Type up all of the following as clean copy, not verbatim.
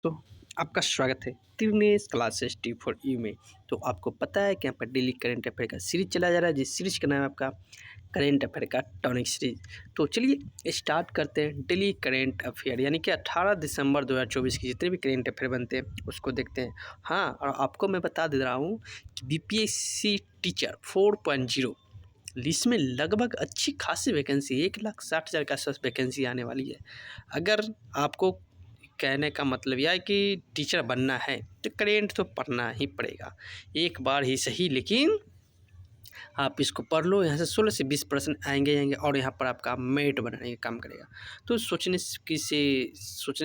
तो आपका स्वागत है त्रिनेश क्लासेस टी फॉर यू में। तो आपको पता है कि यहाँ पर डेली करंट अफेयर का सीरीज चला जा रहा है, जिस सीरीज का नाम है आपका करंट अफेयर का टॉनिक सीरीज। तो चलिए स्टार्ट करते हैं डेली करंट अफेयर, यानी कि 18 दिसंबर 2024 की जितने भी करंट अफेयर बनते हैं उसको देखते हैं। हाँ, और आपको मैं बता दे रहा हूँ कि बीपीएससी टीचर 4.0 लिस्ट में लगभग अच्छी खासी वैकेंसी 1,60,000 के आसपास वैकेंसी आने वाली है। अगर आपको कहने का मतलब यह है कि टीचर बनना है तो करेंट तो पढ़ना ही पड़ेगा, एक बार ही सही, लेकिन आप इसको पढ़ लो। यहाँ से 16 से 20% आएंगे और यहाँ पर आपका मेरिट बनाने का काम करेगा। तो सोचने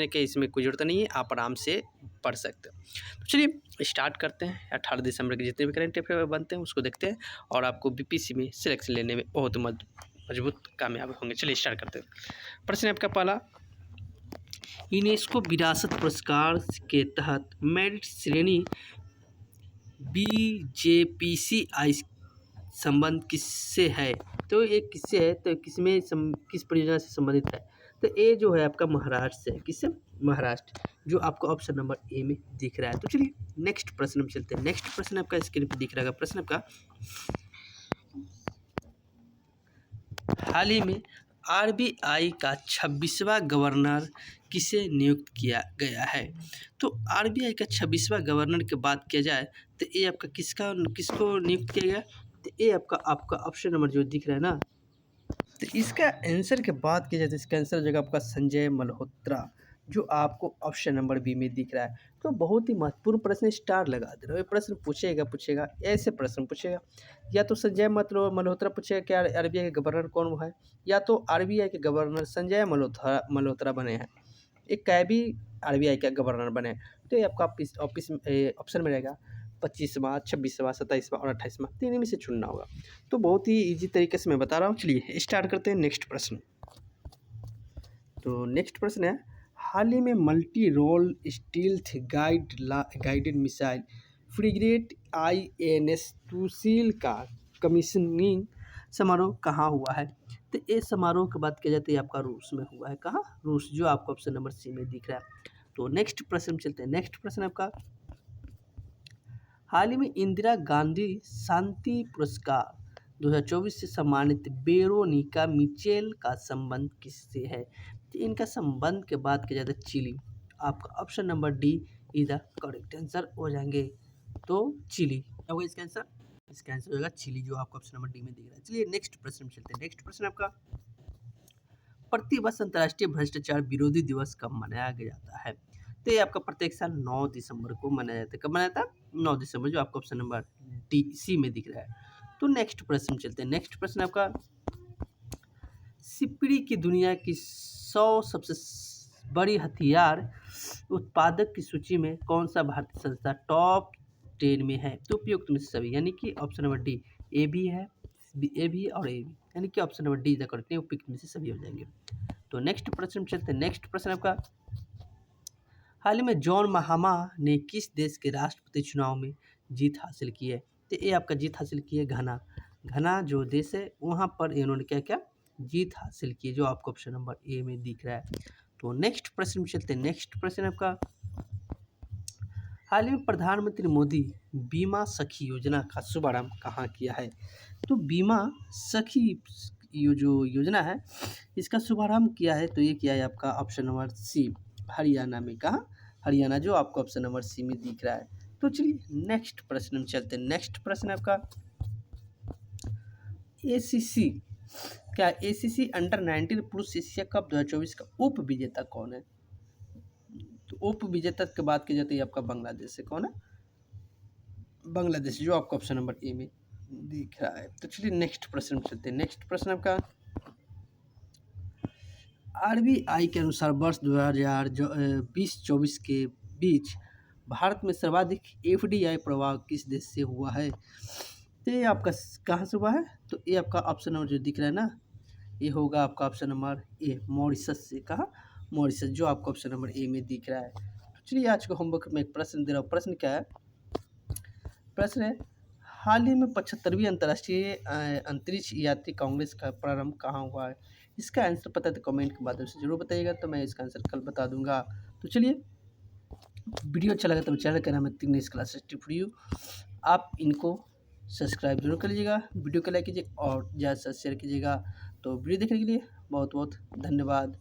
के इसमें कोई ज़रूरत नहीं है, आप आराम से पढ़ सकते हो। तो चलिए स्टार्ट करते हैं। 18 दिसंबर के जितने भी करंट अफेयर बनते हैं उसको देखते हैं और आपको बीपीएससी में सिलेक्शन लेने में बहुत मजबूत कामयाब होंगे। चलिए स्टार्ट करते हैं। प्रश्न आपका पहला, यूनेस्को विरासत पुरस्कार के तहत मेरिट श्रेणी बीजेपीसीआई संबंध किससे है? तो ये किससे है, तो किस परियोजना से संबंधित है? तो ये जो है आपका महाराष्ट्र से है। किससे? महाराष्ट्र, जो आपको ऑप्शन नंबर ए में दिख रहा है। तो चलिए नेक्स्ट प्रश्न में चलते हैं। नेक्स्ट प्रश्न आपका स्क्रीन पर दिख रहा है। प्रश्न आपका, हाल ही में आरबीआई का 26वां गवर्नर किसे नियुक्त किया गया है? तो आरबीआई का 26वां गवर्नर की बात किया जाए तो ये आपका किसको नियुक्त किया गया? तो ये आपका ऑप्शन नंबर जो दिख रहा है ना, तो इसका आंसर की बात की जाए तो इसका आंसर हो जाएगा आपका संजय मल्होत्रा, जो आपको ऑप्शन नंबर बी में दिख रहा है। तो बहुत ही महत्वपूर्ण प्रश्न, स्टार लगा दे रहे हो। ये प्रश्न पूछेगा ऐसे प्रश्न पूछेगा, या तो संजय मल्होत्रा पूछेगा कि आरबीआई के गवर्नर कौन है, या तो आरबीआई के गवर्नर संजय मल्होत्रा बने हैं, एक कैबी आरबीआई का गवर्नर बने। तो ये आपका ऑप्शन में रहेगा 25वां, 26वां, 27वां और 28वां, तीन में से चुनना होगा। तो बहुत ही इजी तरीके से मैं बता रहा हूँ। चलिए स्टार्ट करते हैं नेक्स्ट प्रश्न। तो नेक्स्ट प्रश्न है, हाल ही में multi role stealth guided missile frigate INS Sushil का कमीशनिंग समारोह कहाँ हुआ है? तो ये समारोह की बात की जाती है आपका रूस में हुआ है। कहाँ? रूस, जो आपको ऑप्शन नंबर सी में दिख रहा है। तो नेक्स्ट प्रश्न चलते हैं। नेक्स्ट प्रश्न आपका, हाल ही में इंदिरा गांधी शांति पुरस्कार 2024 से सम्मानित वेरोनिका मिचेल का संबंध किससे है? तो इनका संबंध के बात किया जाता है चिली। आपका option number D is the correct answer हो जाएंगे। तो चिली क्या होगा इसका आंसर? इसका आंसर होगा चिली, जो आपको ऑप्शन नंबर डी में दिख रहा है। चलिए नेक्स्ट प्रश्न में चलते हैं। नेक्स्ट प्रश्न आपका, प्रतिवर्ष अंतर्राष्ट्रीय भ्रष्टाचार विरोधी दिवस कब मनाया जाता है? तो ये आपका प्रत्येक साल 9 दिसंबर को मनाया जाता है। कब मनाया जाता है? 9 दिसंबर, जो आपको ऑप्शन नंबर डी सी में दिख रहा है। तो नेक्स्ट प्रश्न चलते हैं। नेक्स्ट प्रश्न आपका, सिपड़ी की दुनिया की 100 सबसे बड़ी हथियार उत्पादक की सूची में कौन सा भारतीय संस्था टॉप 10 में है? तो उपयुक्त में से सभी, यानी कि ऑप्शन नंबर डी ए भी है, ए भी और ए भी, यानी कि ऑप्शन नंबर डी करेक्ट, उपयुक्त में से सभी हो जाएंगे। तो नेक्स्ट प्रश्न में चलते हैं। नेक्स्ट प्रश्न आपका, हाल ही में जॉन महामा ने किस देश के राष्ट्रपति चुनाव में जीत हासिल की है? तो ये आपका जीत हासिल की है घना जो देश है, वहाँ पर इन्होंने क्या जीत हासिल की है, जो आपको ऑप्शन नंबर ए में दिख रहा है। तो नेक्स्ट प्रश्न में चलते हैं। नेक्स्ट प्रश्न आपका, हाल ही में प्रधानमंत्री मोदी बीमा सखी योजना का शुभारंभ कहाँ किया है? तो बीमा सखी जो योजना है इसका शुभारंभ किया है, तो ये किया है आपका ऑप्शन नंबर सी, हरियाणा में। कहाँ? हरियाणा, जो आपको ऑप्शन नंबर सी में दिख रहा है। तो चलिए नेक्स्ट प्रश्न में चलते हैं। नेक्स्ट प्रश्न आपका, ACC क्या ACC अंडर-19 पुरुष एशिया कप 2024 का उप विजेता कौन है? तो उप विजेता की बात की जाती है आपका बांग्लादेश से। कौन है? बांग्लादेश, जो आपको ऑप्शन नंबर ए में दिख रहा है। तो चलिए नेक्स्ट प्रश्न में चलते हैं। नेक्स्ट प्रश्न आपका, आरबीआई के अनुसार वर्ष 2020-24 के बीच भारत में सर्वाधिक एफडीआई प्रवाह किस देश से हुआ है? तो ये आपका कहाँ से हुआ है? तो ये आपका ऑप्शन नंबर जो दिख रहा है ना, ये होगा आपका ऑप्शन नंबर ए, मॉरिशस से। कहाँ? मॉरिशस, जो आपको ऑप्शन नंबर ए में दिख रहा है। तो चलिए आज के होमवर्क में एक प्रश्न दे रहा हूँ। प्रश्न क्या है? प्रश्न है, हाल ही में 75वीं अंतर्राष्ट्रीय अंतरिक्ष यात्री कांग्रेस का प्रारंभ कहाँ हुआ है? इसका आंसर पता है तो कमेंट के माध्यम से जरूर बताइएगा, तो मैं इसका आंसर कल बता दूंगा। तो चलिए वीडियो अच्छा लगा तो चैनल का नाम है तिग्नेश क्लासेस टी फॉर यू। आप इनको सब्सक्राइब जरूर कर लीजिएगा, वीडियो को लाइक कीजिए और ज़्यादा से ज़्यादा शेयर कीजिएगा। तो वीडियो देखने के लिए बहुत बहुत धन्यवाद।